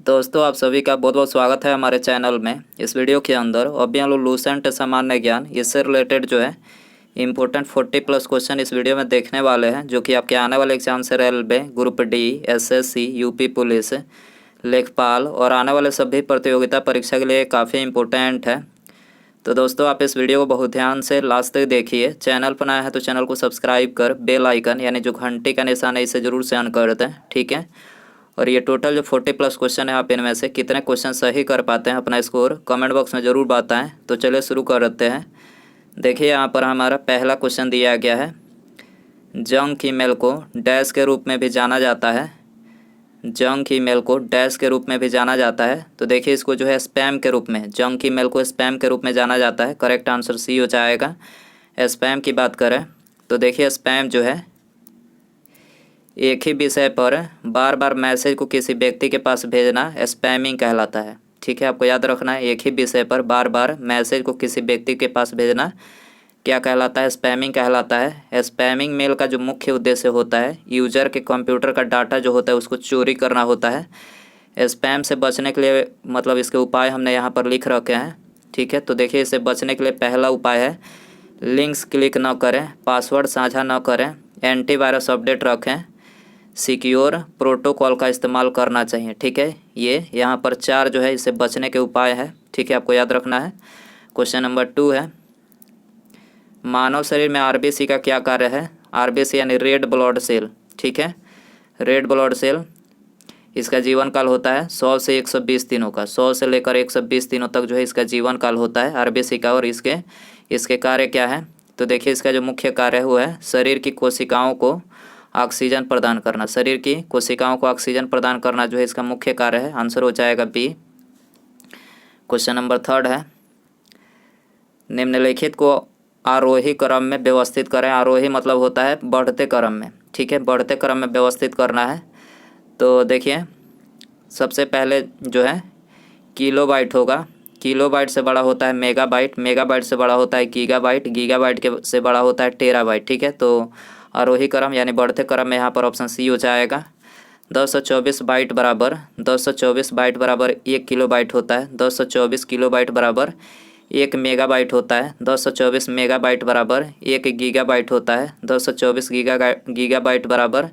दोस्तों आप सभी का बहुत बहुत स्वागत है हमारे चैनल में। इस वीडियो के अंदर अभी हम लोग लूसेंट सामान्य ज्ञान इससे रिलेटेड जो है इम्पोर्टेंट 40+ क्वेश्चन इस वीडियो में देखने वाले हैं, जो कि आपके आने वाले एग्जाम से railway group D, SSC, UP police, लेखपाल और आने वाले सभी प्रतियोगिता परीक्षा के लिए काफ़ी इम्पोर्टेंट है। तो दोस्तों आप इस वीडियो को बहुत ध्यान से लास्ट तक देखिए। चैनल पर नया है तो चैनल को सब्सक्राइब कर बेल आइकन यानी जो घंटी का निशान है इसे ज़रूर से ऑन कर दें, ठीक है। और ये टोटल जो 40+ क्वेश्चन है, आप इनमें से कितने क्वेश्चन सही कर पाते हैं अपना स्कोर कमेंट बॉक्स में ज़रूर बताएं। तो चलिए शुरू करते हैं। देखिए यहाँ पर हमारा पहला क्वेश्चन दिया गया है, जंक ईमेल को डैश के रूप में भी जाना जाता है। जंक ईमेल को डैश के रूप में भी जाना जाता है। तो देखिए इसको जो है स्पैम के रूप में, जंक ईमेल को स्पैम के रूप में जाना जाता है। करेक्ट आंसर सी हो जाएगा। स्पैम की बात करें तो देखिए स्पैम जो है एक ही विषय पर बार बार मैसेज को किसी व्यक्ति के पास भेजना स्पैमिंग कहलाता है, ठीक है। आपको याद रखना है, एक ही विषय पर बार बार मैसेज को किसी व्यक्ति के पास भेजना क्या कहलाता है? स्पैमिंग कहलाता है। स्पैमिंग मेल का जो मुख्य उद्देश्य होता है यूजर के कंप्यूटर का डाटा जो होता है उसको चोरी करना होता है। स्पैम से बचने के लिए मतलब इसके उपाय हमने यहाँ पर लिख रखे हैं, ठीक है। तो देखिए इससे बचने के लिए पहला उपाय है लिंक्स क्लिक न करें, पासवर्ड साझा न करें, एंटीवायरस अपडेट रखें, सिक्योर प्रोटोकॉल का इस्तेमाल करना चाहिए, ठीक है। ये यहाँ पर 4 जो है इससे बचने के उपाय है, ठीक है। आपको याद रखना है। क्वेश्चन नंबर 2 है, मानव शरीर में आरबीसी का क्या कार्य है? आरबीसी यानी रेड ब्लड सेल, ठीक है। रेड ब्लड सेल इसका जीवन काल होता है 100 से 120 दिनों का। 100 से लेकर 120 दिनों तक जो है इसका जीवन काल होता है आरबीसी का। और इसके कार्य क्या है? तो देखिए इसका जो मुख्य कार्य है वो है शरीर की कोशिकाओं को ऑक्सीजन प्रदान करना। शरीर की कोशिकाओं को ऑक्सीजन प्रदान करना जो है इसका मुख्य कार्य है। आंसर हो जाएगा बी। क्वेश्चन नंबर 3 है, निम्नलिखित को आरोही क्रम में व्यवस्थित करें। आरोही मतलब होता है बढ़ते क्रम में, ठीक है। बढ़ते क्रम में व्यवस्थित करना है। तो देखिए सबसे पहले जो है किलोबाइट होगा। किलोबाइट से बड़ा होता है मेगाबाइट, मेगाबाइट से बड़ा होता है गीगाबाइट, गीगाबाइट के से बड़ा होता है टेराबाइट, ठीक है। तो आरोही क्रम यानी बढ़ते क्रम में यहाँ पर ऑप्शन सी हो जाएगा। 1024 बाइट बराबर 1024 बाइट बराबर 1 किलोबाइट होता है। 1024 किलोबाइट बराबर 1 मेगाबाइट होता है। 1024 मेगाबाइट बराबर 1 गीगाबाइट होता है। 1024 गीगाबाइट बराबर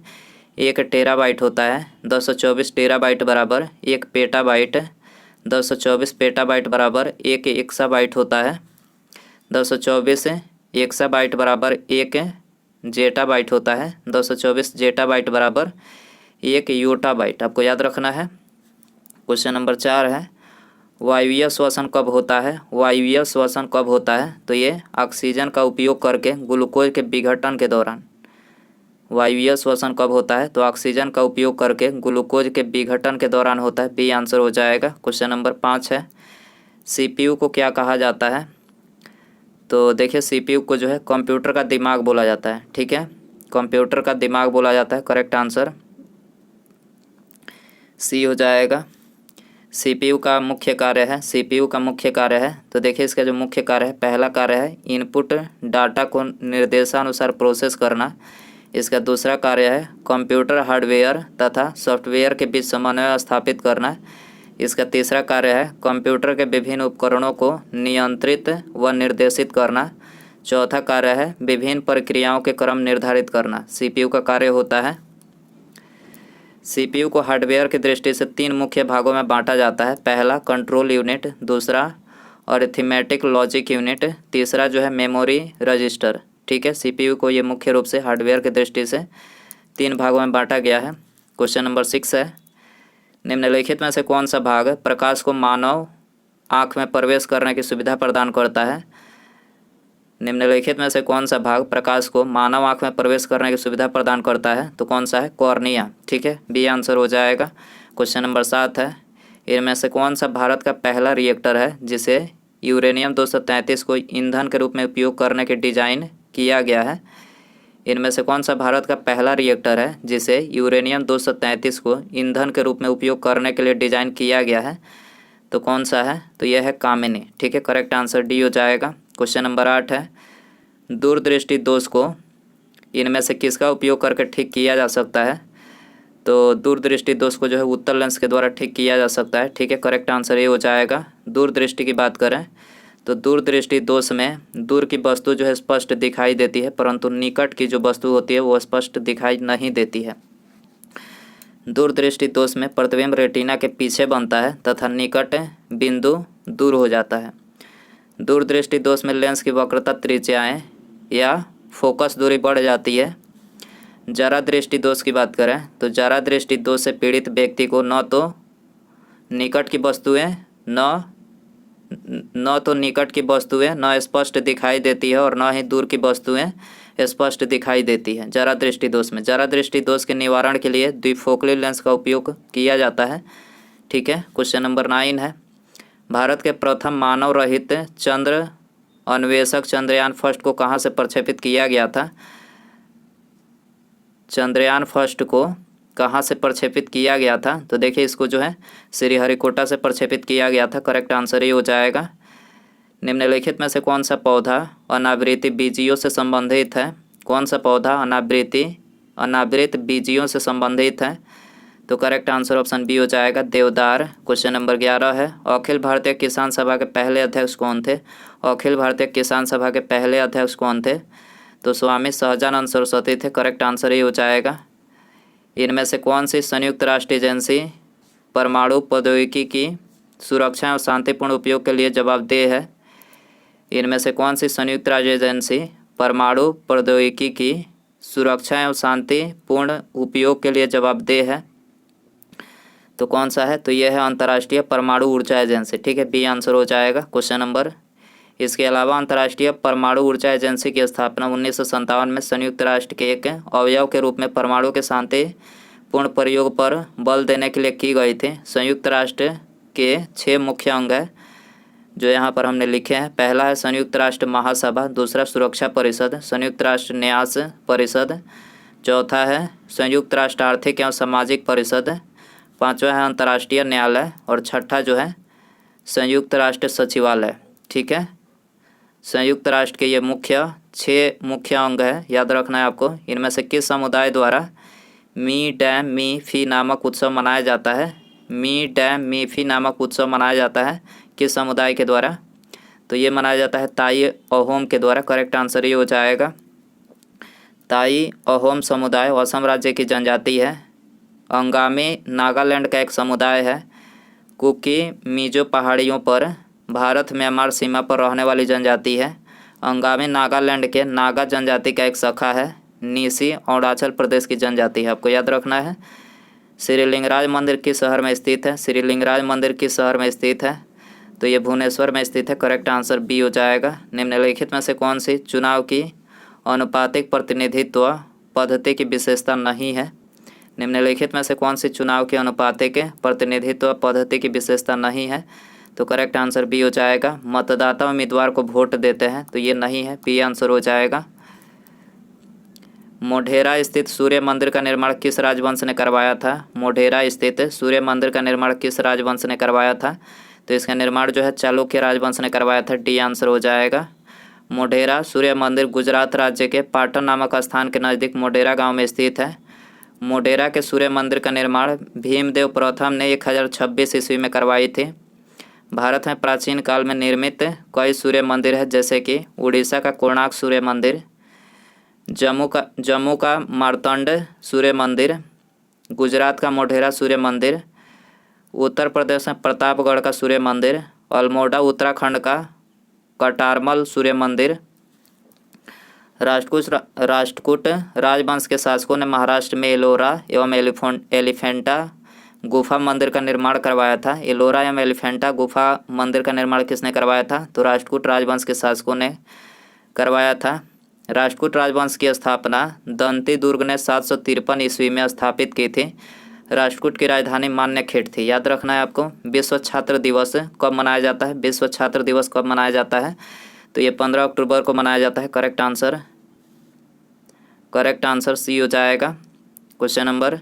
1 टेराबाइट होता है। 1024 टेराबाइट बराबर 1 पेटाबाइट। 1024 पेटाबाइट बराबर 1 एक्साबाइट होता है। 1024 एक्साबाइट बराबर 1 जेटाबाइट होता है। 224 जेटाबाइट बराबर 1 योटाबाइट। आपको याद रखना है। क्वेश्चन नंबर 4 है, वायवीय श्वसन कब होता है? वायवीय श्वसन कब होता है? तो ये ऑक्सीजन का उपयोग करके ग्लूकोज के विघटन के दौरान। वायवीय श्वसन कब होता है? तो ऑक्सीजन का उपयोग करके ग्लूकोज के विघटन के दौरान होता है। बी आंसर हो जाएगा। क्वेश्चन नंबर 5 है, सीपीयू को क्या कहा जाता है? तो देखिए सीपीयू को जो है कंप्यूटर का दिमाग बोला जाता है, ठीक है। कंप्यूटर का दिमाग बोला जाता है। करेक्ट आंसर सी हो जाएगा। सीपीयू का मुख्य कार्य है, सीपीयू का मुख्य कार्य है। तो देखिए इसका जो मुख्य कार्य है, पहला कार्य है इनपुट डाटा को निर्देशानुसार प्रोसेस करना। इसका दूसरा कार्य है कंप्यूटर हार्डवेयर तथा सॉफ्टवेयर के बीच समन्वय स्थापित करना। इसका तीसरा कार्य है कंप्यूटर के विभिन्न उपकरणों को नियंत्रित व निर्देशित करना। चौथा कार्य है विभिन्न प्रक्रियाओं के क्रम निर्धारित करना। सीपीयू का कार्य होता है। सीपीयू को हार्डवेयर की दृष्टि से 3 मुख्य भागों में बांटा जाता है। पहला कंट्रोल यूनिट, दूसरा अरिथमेटिक लॉजिक यूनिट, तीसरा जो है मेमोरी रजिस्टर, ठीक है। सीपीयू को ये मुख्य रूप से हार्डवेयर की दृष्टि से 3 भागों में बांटा गया है। क्वेश्चन नंबर 6 है, निम्नलिखित में से कौन सा भाग प्रकाश को मानव आँख में प्रवेश करने की सुविधा प्रदान करता है? निम्नलिखित में से कौन सा भाग प्रकाश को मानव आँख में प्रवेश करने की सुविधा प्रदान करता है? तो कौन सा है? कॉर्निया, ठीक है। बी आंसर हो जाएगा। क्वेश्चन नंबर 7 है, इनमें से कौन सा भारत का पहला रिएक्टर है जिसे यूरेनियम 233 को ईंधन के रूप में उपयोग करने के डिजाइन किया गया है? इनमें से कौन सा भारत का पहला रिएक्टर है जिसे यूरेनियम 233 को ईंधन के रूप में उपयोग करने के लिए डिजाइन किया गया है? तो कौन सा है? तो यह है कामिनी, ठीक है। करेक्ट आंसर डी हो जाएगा। क्वेश्चन नंबर 8 है, दूरदृष्टि दोष को इनमें से किसका उपयोग करके ठीक किया जा सकता है? तो दूरदृष्टि दोष को जो है उत्तल लेंस के द्वारा ठीक किया जा सकता है। ठीक है, करेक्ट आंसर ये हो जाएगा। दूरदृष्टि की बात करें तो दूरदृष्टि दोष में दूर की वस्तु जो है स्पष्ट दिखाई देती है, परंतु निकट की जो वस्तु होती है वो स्पष्ट दिखाई नहीं देती है। दूरदृष्टि दोष में प्रतिबिंब रेटिना के पीछे बनता है तथा निकट बिंदु दूर हो जाता है। दूरदृष्टि दोष में लेंस की वक्रता त्रिज्याएं या फोकस दूरी बढ़ जाती है। जरा दृष्टि दोष की बात करें तो जरा दृष्टि दोष से पीड़ित व्यक्ति को न तो निकट की वस्तुएं न स्पष्ट दिखाई देती है और न ही दूर की वस्तुएं स्पष्ट दिखाई देती है। जरा दृष्टि दोष में जरा दृष्टि दोष के निवारण के लिए द्विफोकली लेंस का उपयोग किया जाता है। ठीक है, क्वेश्चन नंबर 9 है, भारत के प्रथम मानव रहित चंद्र अन्वेषक चंद्रयान फर्स्ट को कहाँ से प्रक्षेपित किया गया था? चंद्रयान फर्स्ट को कहाँ से प्रक्षेपित किया गया था? तो देखिए इसको जो है श्रीहरिकोटा से प्रक्षेपित किया गया था। करेक्ट आंसर ये हो जाएगा। निम्नलिखित में से कौन सा पौधा अनावृति बीजियों से संबंधित है? कौन सा पौधा अनावृत बीजियों से संबंधित है? तो करेक्ट आंसर ऑप्शन बी हो जाएगा, देवदार। क्वेश्चन नंबर 11 है, अखिल भारतीय किसान सभा के पहले अध्यक्ष कौन थे? अखिल भारतीय किसान सभा के पहले अध्यक्ष कौन थे? तो स्वामी सहजानंद सरस्वती थे। करेक्ट आंसर ये हो जाएगा। इनमें से कौन सी संयुक्त राष्ट्र एजेंसी परमाणु प्रौद्योगिकी की सुरक्षा और शांतिपूर्ण उपयोग के लिए जवाबदेह है? इनमें से कौन सी संयुक्त राज्य एजेंसी परमाणु प्रौद्योगिकी की सुरक्षा एवं शांतिपूर्ण उपयोग के लिए जवाबदेह है? तो कौन सा है? तो यह है अंतर्राष्ट्रीय परमाणु ऊर्जा एजेंसी। ठीक है, बी आंसर हो जाएगा क्वेश्चन नंबर। इसके अलावा अंतर्राष्ट्रीय परमाणु ऊर्जा एजेंसी की स्थापना 1957 में संयुक्त राष्ट्र के एक अवयव के रूप में परमाणु के शांतिपूर्ण प्रयोग पर बल देने के लिए की गई थी। संयुक्त राष्ट्र के 6 मुख्य अंग हैं जो यहाँ पर हमने लिखे हैं। पहला है संयुक्त राष्ट्र महासभा, दूसरा सुरक्षा परिषद, संयुक्त राष्ट्र न्यास परिषद, चौथा है संयुक्त राष्ट्र आर्थिक एवं सामाजिक परिषद, पांचवा है अंतर्राष्ट्रीय न्यायालय और छठा जो है संयुक्त राष्ट्र सचिवालय। ठीक है, संयुक्त राष्ट्र के ये 6 मुख्य अंग है, याद रखना है आपको। इनमें से किस समुदाय द्वारा मी डैम मी फी नामक उत्सव मनाया जाता है? मी डैम मी फी नामक उत्सव मनाया जाता है किस समुदाय के द्वारा? तो ये मनाया जाता है ताई अहोम के द्वारा। करेक्ट आंसर ये हो जाएगा। ताई अहोम समुदाय असम राज्य की जनजाति है। अंगामी नागालैंड का एक समुदाय है। कुकी मिजो पहाड़ियों पर भारत म्यांमार सीमा पर रहने वाली जनजाति है। अंगामी नागालैंड के नागा जनजाति का एक शाखा है। नीसी अरुणाचल प्रदेश की जनजाति है। आपको याद रखना है। श्रीलिंगराज मंदिर किस शहर में स्थित है? श्रीलिंगराज मंदिर किस शहर में स्थित है? तो ये भुवनेश्वर में स्थित है। करेक्ट आंसर बी हो जाएगा। निम्नलिखित में से कौन सी चुनाव की अनुपातिक प्रतिनिधित्व पद्धति की विशेषता नहीं है? निम्नलिखित में से कौन सी चुनाव की अनुपातिक प्रतिनिधित्व पद्धति की विशेषता नहीं है? तो करेक्ट आंसर बी हो जाएगा। मतदाता उम्मीदवार को वोट देते हैं, तो ये नहीं है, बी आंसर हो जाएगा। मोढेरा स्थित सूर्य मंदिर का निर्माण किस राजवंश ने करवाया था? मोढेरा स्थित सूर्य मंदिर का निर्माण किस राजवंश ने करवाया था? तो इसका निर्माण जो है चालुक्य राजवंश ने करवाया था। डी आंसर हो जाएगा। मोढेरा सूर्य मंदिर गुजरात राज्य के पाटन नामक स्थान के नज़दीक मोढेरा गांव में स्थित है। मोढेरा के सूर्य मंदिर का निर्माण भीमदेव प्रथम ने 1026 ईस्वी में करवाई थी। भारत में प्राचीन काल में निर्मित कई सूर्य मंदिर है, जैसे कि उड़ीसा का कोणार्क सूर्य मंदिर, जम्मू का मार्तंड सूर्य मंदिर, गुजरात का मोढेरा सूर्य मंदिर, उत्तर प्रदेश में प्रतापगढ़ का सूर्य मंदिर, अल्मोड़ा उत्तराखंड का कटारमल सूर्य मंदिर। राष्ट्रकूट राजवंश के शासकों ने महाराष्ट्र में एलोरा एवं एलिफेंटा गुफा मंदिर का निर्माण करवाया था। एलोरा एवं एलिफेंटा गुफा मंदिर का निर्माण किसने करवाया था? तो राष्ट्रकूट राजवंश के शासकों ने करवाया था। राष्ट्रकूट राजवंश की स्थापना दंती दुर्ग ने 753 ईस्वी में स्थापित की थी। राष्ट्रकूट की राजधानी मान्यखेड़ थी। याद रखना है आपको। विश्व छात्र दिवस कब मनाया जाता है? विश्व छात्र दिवस कब मनाया जाता है? तो ये 15 अक्टूबर को मनाया जाता है। करेक्ट आंसर सी हो जाएगा। क्वेश्चन नंबर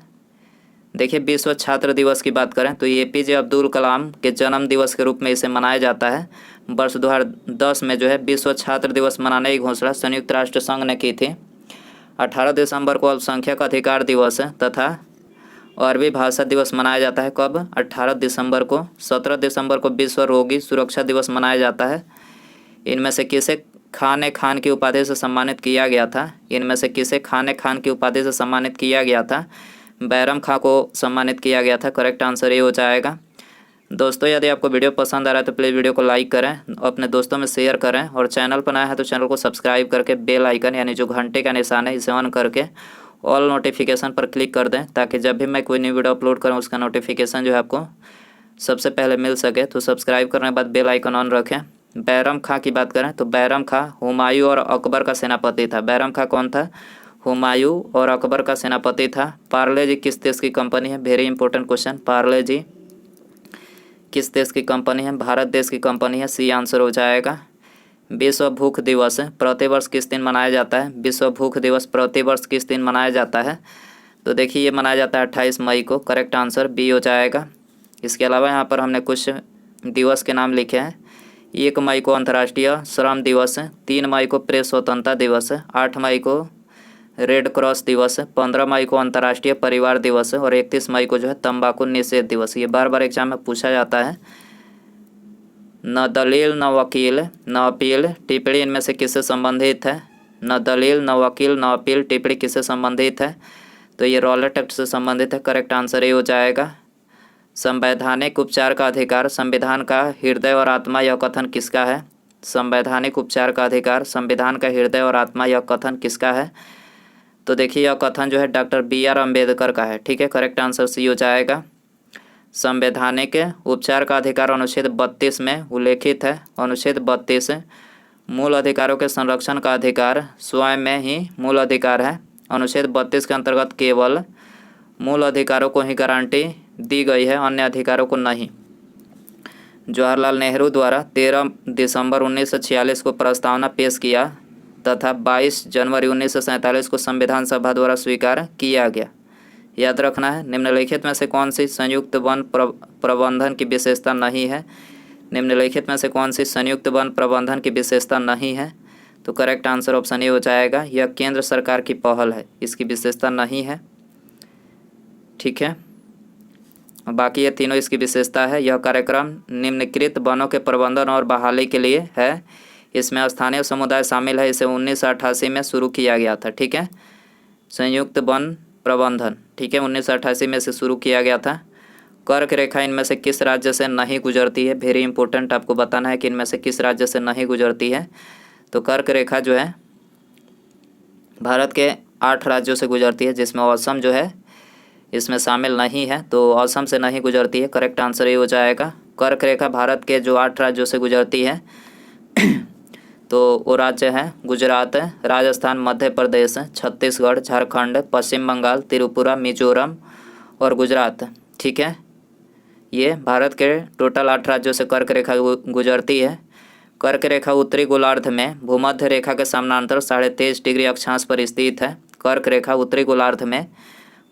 देखिए, विश्व छात्र दिवस की बात करें तो APJ अब्दुल कलाम के जन्म दिवस के रूप में इसे मनाया जाता है। वर्ष 2010 में जो है विश्व छात्र दिवस मनाने की घोषणा संयुक्त राष्ट्र संघ ने की थी। 18 दिसंबर को अल्पसंख्यक अधिकार दिवस तथा और भी भाषा दिवस मनाया जाता है कब? 18 दिसंबर को। 17 दिसंबर को विश्व रोगी सुरक्षा दिवस मनाया जाता है। इनमें से किसे खान ए खान की उपाधि से सम्मानित किया गया था? इनमें से किसे खान ए खान की उपाधि से सम्मानित किया गया था? बैरम खां को सम्मानित किया गया था। करेक्ट आंसर ये हो जाएगा। दोस्तों, यदि आपको वीडियो पसंद आ रहा है तो प्लीज़ वीडियो को लाइक करें, अपने दोस्तों में शेयर करें और चैनल पर नया है तो चैनल को सब्सक्राइब करके बेल आइकन यानी जो घंटे का निशान है इसे ऑन करके ऑल नोटिफिकेशन पर क्लिक कर दें, ताकि जब भी मैं कोई न्यू वीडियो अपलोड करूं उसका नोटिफिकेशन जो है आपको सबसे पहले मिल सके। तो सब्सक्राइब करने के बाद बेल आइकन ऑन रखें। बैरम खां की बात करें तो बैरम खां हुमायूं और अकबर का सेनापति था। बैरम खां कौन था? हुमायूं और अकबर का सेनापति था। पार्ले जी किस देश की कंपनी है? Very important question. Parle G किस देश की कंपनी है? भारत देश की कंपनी है। सी आंसर हो जाएगा। विश्व भूख दिवस प्रतिवर्ष किस दिन मनाया जाता है? विश्व भूख दिवस प्रतिवर्ष किस दिन मनाया जाता है? तो देखिए, ये मनाया जाता है 28 मई को। करेक्ट आंसर बी हो जाएगा। इसके अलावा यहाँ पर हमने कुछ दिवस के नाम लिखे हैं। 1 मई को अंतर्राष्ट्रीय श्रम दिवस है, 3 मई को प्रेस स्वतंत्रता दिवस है, 8 मई को रेड क्रॉस दिवस है, 15 मई को अंतर्राष्ट्रीय परिवार दिवस है और 31 मई को जो है तंबाकू निषेध दिवस। ये बार बार एग्जाम में पूछा जाता है। न दलील न वकील न अपील टिप्पणी इनमें से किससे संबंधित है? न दलील न वकील न अपील टिप्पणी किससे संबंधित है? तो ये रॉलेट एक्ट से संबंधित है। करेक्ट आंसर ये हो जाएगा। संवैधानिक उपचार का अधिकार संविधान का हृदय और आत्मा, यह कथन किसका है? संवैधानिक उपचार का अधिकार संविधान का हृदय और आत्मा, यह कथन किसका है? तो देखिए, यह कथन जो है डॉक्टर BR अम्बेडकर का है। ठीक है, करेक्ट आंसर सी हो जाएगा। संवैधानिक उपचार का अधिकार अनुच्छेद 32 में उल्लेखित है। अनुच्छेद 32 मूल अधिकारों के संरक्षण का अधिकार स्वयं में ही मूल अधिकार है। अनुच्छेद 32 के अंतर्गत केवल मूल अधिकारों को ही गारंटी दी गई है, अन्य अधिकारों को नहीं। जवाहरलाल नेहरू द्वारा 13 दिसंबर 1946 को प्रस्तावना पेश किया तथा 22 जनवरी 1947 को संविधान सभा द्वारा स्वीकार किया गया। याद रखना है, निम्नलिखित में से कौन सी संयुक्त वन प्रबंधन की विशेषता नहीं है? निम्नलिखित में से कौन सी संयुक्त वन प्रबंधन की विशेषता नहीं है? तो करेक्ट आंसर ऑप्शन ए हो जाएगा। यह केंद्र सरकार की पहल है, इसकी विशेषता नहीं है। ठीक है, बाकी ये तीनों इसकी विशेषता है। यह कार्यक्रम निम्नलिखित वनों के प्रबंधन और बहाली के लिए है। इसमें स्थानीय समुदाय शामिल है। इसे 1988 में शुरू किया गया था। ठीक है, संयुक्त वन प्रबंधन, ठीक है, 1988 में से शुरू किया गया था। कर्क रेखा इनमें से किस राज्य से नहीं गुजरती है? वेरी इंपॉर्टेंट, आपको बताना है कि इनमें से किस राज्य से नहीं गुजरती है। तो कर्क रेखा जो है भारत के 8 राज्यों से गुजरती है, जिसमें असम जो है इसमें शामिल नहीं है, तो असम से नहीं गुजरती है। करेक्ट आंसर ये हो जाएगा। कर्क रेखा भारत के जो 8 राज्यों से गुजरती है तो वो राज्य हैं गुजरात, राजस्थान, मध्य प्रदेश, छत्तीसगढ़, झारखंड, पश्चिम बंगाल, त्रिपुरा, मिजोरम और गुजरात। ठीक है, ये भारत के टोटल 8 राज्यों से कर्क रेखा गुजरती है। कर्क रेखा उत्तरी गोलार्ध में भूमध्य रेखा के समानांतर 23.5 डिग्री अक्षांश पर स्थित है। कर्क रेखा उत्तरी गोलार्ध में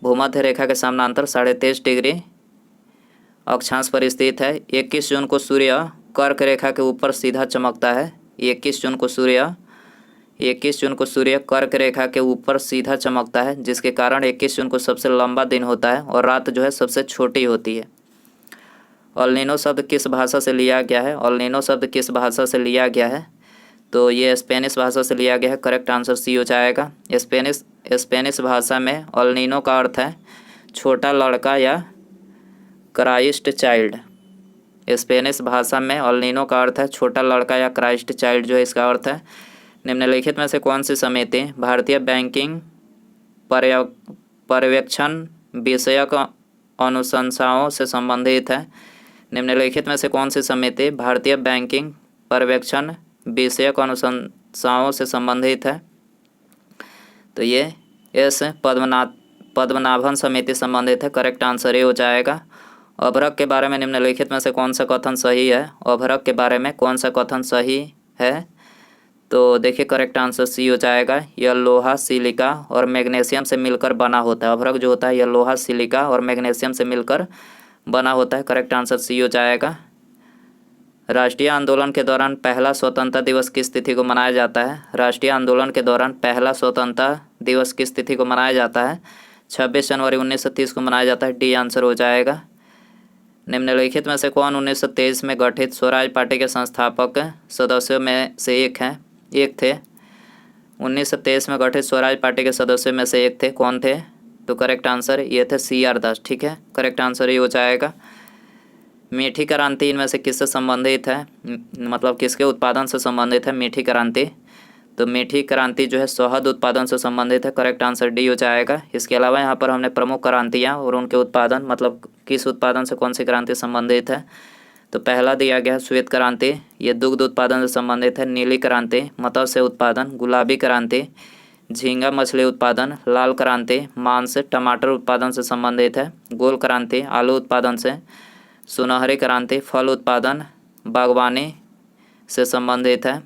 भूमध्य रेखा के समानांतर 23.5 डिग्री अक्षांश पर स्थित है। 21 जून को सूर्य कर्क रेखा के ऊपर सीधा चमकता है। 21 जून को सूर्य कर्क रेखा के ऊपर सीधा चमकता है, जिसके कारण 21 जून को सबसे लंबा दिन होता है और रात जो है सबसे छोटी होती है। एल नीनो शब्द किस भाषा से लिया गया है? एल नीनो शब्द किस भाषा से लिया गया है? तो ये स्पेनिश भाषा से लिया गया है। करेक्ट आंसर सी हो जाएगा। स्पेनिश भाषा में एल नीनो का अर्थ है छोटा लड़का या क्राइस्ट चाइल्ड। स्पेनिश भाषा में एल नीनो का अर्थ है छोटा लड़का या क्राइस्ट चाइल्ड जो है इसका अर्थ है। निम्नलिखित में से कौन सी समिति भारतीय बैंकिंग पर्यवेक्षण विषयक अनुशंसाओं से संबंधित है? निम्नलिखित में से कौन सी समिति भारतीय बैंकिंग पर्यवेक्षण विषयक अनुशंसाओं से संबंधित है? तो ये एस पद्मनाभन समिति संबंधित है। करेक्ट आंसर ये हो जाएगा। अभ्रक के बारे में निम्नलिखित में से कौन सा कथन सही है? अभ्रक के बारे में कौन सा कथन सही है? तो देखिए, करेक्ट आंसर सी हो जाएगा। यह लोहा, सिलिका और मैग्नीशियम से मिलकर बना होता है। अभ्रक जो होता है यह लोहा, सिलिका और मैग्नीशियम से मिलकर बना होता है। करेक्ट आंसर सी हो जाएगा। राष्ट्रीय आंदोलन के दौरान पहला स्वतंत्रता दिवस किस तिथि को मनाया जाता है? राष्ट्रीय आंदोलन के दौरान पहला स्वतंत्रता दिवस किस तिथि को मनाया जाता है? 26 जनवरी 1930 को मनाया जाता है। डी आंसर हो जाएगा। निम्नलिखित में से कौन 1923 में गठित स्वराज पार्टी के संस्थापक सदस्यों में से एक थे। 1923 में गठित स्वराज पार्टी के सदस्यों में से एक थे, कौन थे? तो करेक्ट आंसर ये थे CR दास। ठीक है, करेक्ट आंसर ये हो जाएगा। मीठी क्रांति इनमें से किससे संबंधित है, मतलब किसके उत्पादन से संबंधित है मीठी क्रांति? तो मीठी क्रांति जो है शहद उत्पादन से संबंधित है। करेक्ट आंसर डी हो जाएगा। इसके अलावा यहाँ पर हमने प्रमुख क्रांतियाँ और उनके उत्पादन, मतलब किस उत्पादन से कौन सी क्रांति संबंधित है। तो पहला दिया गया है श्वेत क्रांति, ये दुग्ध उत्पादन से संबंधित है। नीली क्रांति मत्स्य उत्पादन। गुलाबी क्रांति झींगा मछली उत्पादन। लाल क्रांति मांस टमाटर उत्पादन से संबंधित है। गोल क्रांति आलू उत्पादन से। सुनहरी क्रांति फल उत्पादन बागवानी से संबंधित है।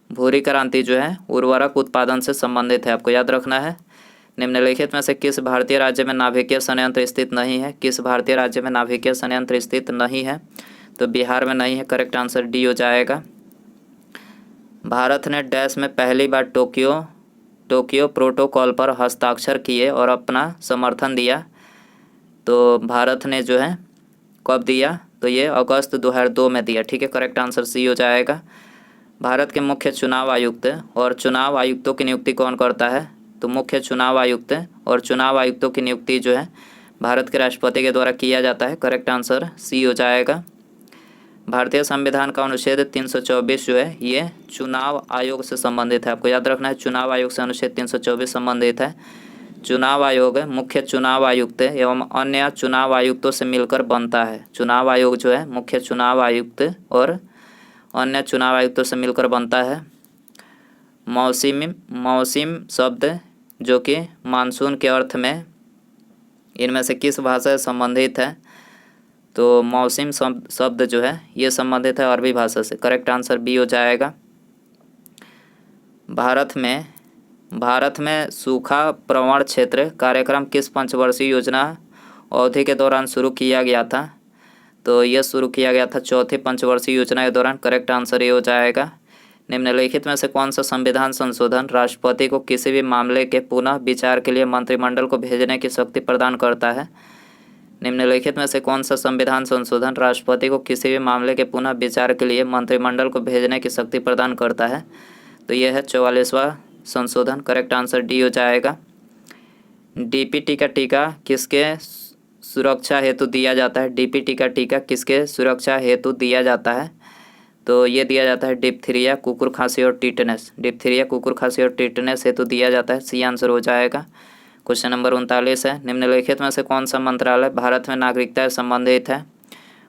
भूरी क्रांति जो है उर्वरक उत्पादन से संबंधित है, आपको याद रखना है। निम्नलिखित में से किस भारतीय राज्य में नाभिकीय संयंत्र स्थित नहीं है? किस भारतीय राज्य में नाभिकीय संयंत्र स्थित नहीं है? तो बिहार में नहीं है। करेक्ट आंसर डी हो जाएगा। भारत ने डैश में पहली बार टोक्यो प्रोटोकॉल पर हस्ताक्षर किए और अपना समर्थन दिया। तो भारत ने जो है कब दिया? तो ये अगस्त 2002 में दिया। ठीक है, करेक्ट आंसर सी हो जाएगा। भारत के मुख्य चुनाव आयुक्त और चुनाव आयुक्तों की नियुक्ति कौन करता है? तो मुख्य चुनाव आयुक्त और चुनाव आयुक्तों की नियुक्ति जो है भारत के राष्ट्रपति के द्वारा किया जाता है। करेक्ट आंसर सी हो जाएगा। भारतीय संविधान का अनुच्छेद 324 जो है ये चुनाव आयोग से संबंधित है, आपको याद रखना है। चुनाव आयोग से अनुच्छेद 324 संबंधित है। चुनाव आयोग मुख्य चुनाव आयुक्त एवं अन्य चुनाव आयुक्तों से मिलकर बनता है। चुनाव आयोग जो है मुख्य चुनाव आयुक्त और अन्य चुनाव आयुक्तों से मिलकर बनता है। मौसम शब्द जो कि मानसून के अर्थ में इनमें से किस भाषा से संबंधित है? तो मौसम शब्द जो है ये संबंधित है अरबी भाषा से। करेक्ट आंसर बी हो जाएगा। भारत में सूखा प्रवण क्षेत्र कार्यक्रम किस पंचवर्षीय योजना अवधि के दौरान शुरू किया गया था? तो यह शुरू किया गया था चौथी पंचवर्षीय योजना के दौरान। करेक्ट आंसर ये हो जाएगा। निम्नलिखित में से कौन सा संविधान संशोधन राष्ट्रपति को किसी भी मामले के पुनः विचार के लिए मंत्रिमंडल को भेजने की शक्ति प्रदान करता है? निम्नलिखित में से कौन सा संविधान संशोधन राष्ट्रपति को किसी भी मामले के पुनः विचार के लिए मंत्रिमंडल को भेजने की शक्ति प्रदान करता है? तो यह है 44वां संशोधन। करेक्ट आंसर डी हो जाएगा। DPT का टीका किसके सुरक्षा हेतु दिया जाता है? DPT का टीका किसके सुरक्षा हेतु दिया जाता है? तो ये दिया जाता है डिप्थीरिया कुकुर खांसी और टिटनेस। डिप्थीरिया कुकुर खांसी और टिटनेस हेतु दिया जाता है। सी आंसर हो जाएगा। क्वेश्चन नंबर 39 है, निम्नलिखित में से कौन सा मंत्रालय भारत में नागरिकता से संबंधित है?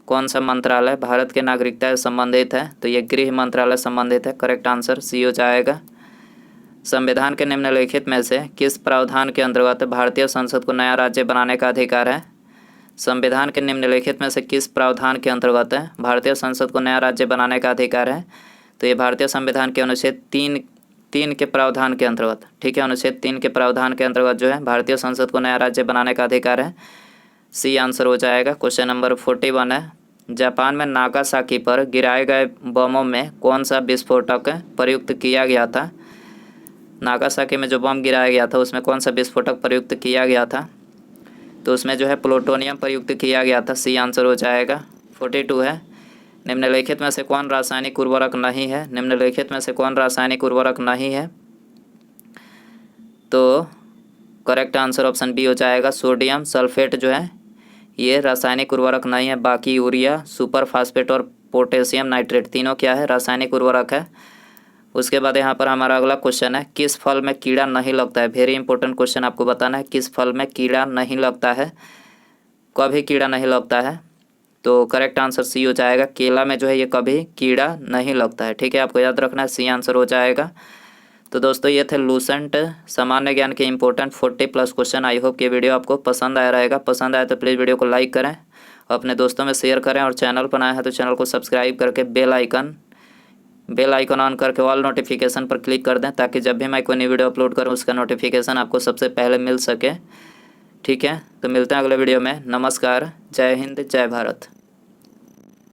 कौन सा मंत्रालय भारत के नागरिकता से संबंधित है? तो ये गृह मंत्रालय संबंधित है। करेक्ट आंसर सी हो जाएगा। संविधान के निम्नलिखित में से किस प्रावधान के अंतर्गत भारतीय संसद को नया राज्य बनाने का अधिकार है? संविधान के निम्नलिखित में से किस प्रावधान के अंतर्गत भारतीय संसद को नया राज्य बनाने का अधिकार है? तो ये भारतीय संविधान के अनुच्छेद 3 के प्रावधान के अंतर्गत। ठीक है, अनुच्छेद 3 के प्रावधान के अंतर्गत जो है भारतीय संसद को नया राज्य बनाने का अधिकार है। सी आंसर हो जाएगा। क्वेश्चन नंबर 41 है, जापान में नागासाकी पर गिराए गए बमों में कौन सा विस्फोटक प्रयुक्त किया गया था? नागासाकी में जो बम गिराया गया था उसमें कौन सा विस्फोटक प्रयुक्त किया गया था? तो उसमें जो है प्लूटोनियम प्रयुक्त किया गया था। सी आंसर हो जाएगा। 42 है, निम्नलिखित में से कौन रासायनिक उर्वरक नहीं है? निम्नलिखित में से कौन रासायनिक उर्वरक नहीं है? तो करेक्ट आंसर ऑप्शन बी हो जाएगा। सोडियम सल्फेट जो है ये रासायनिक उर्वरक नहीं है। बाकी यूरिया सुपर फास्फेट और पोटेशियम नाइट्रेट तीनों क्या है? रासायनिक उर्वरक है। उसके बाद यहाँ पर हमारा अगला क्वेश्चन है, किस फल में कीड़ा नहीं लगता है? वेरी इंपॉर्टेंट क्वेश्चन आपको बताना है, किस फल में कीड़ा नहीं लगता है, कभी कीड़ा नहीं लगता है? तो करेक्ट आंसर सी हो जाएगा। केला में जो है ये कभी कीड़ा नहीं लगता है। ठीक है, आपको याद रखना है। सी आंसर हो जाएगा। तो दोस्तों ये थे लूसेंट सामान्य ज्ञान के इंपॉर्टेंट 40+ क्वेश्चन। आई होप ये वीडियो आपको पसंद आया रहेगा। पसंद आया तो प्लीज़ वीडियो को लाइक करें, अपने दोस्तों में शेयर करें और चैनल पर आए हैं तो चैनल को सब्सक्राइब करके बेल आइकन ऑन करके ऑल नोटिफिकेशन पर क्लिक कर दें, ताकि जब भी मैं कोई नई वीडियो अपलोड करूं उसका नोटिफिकेशन आपको सबसे पहले मिल सके। ठीक है, तो मिलते हैं अगले वीडियो में। नमस्कार, जय हिंद, जय भारत।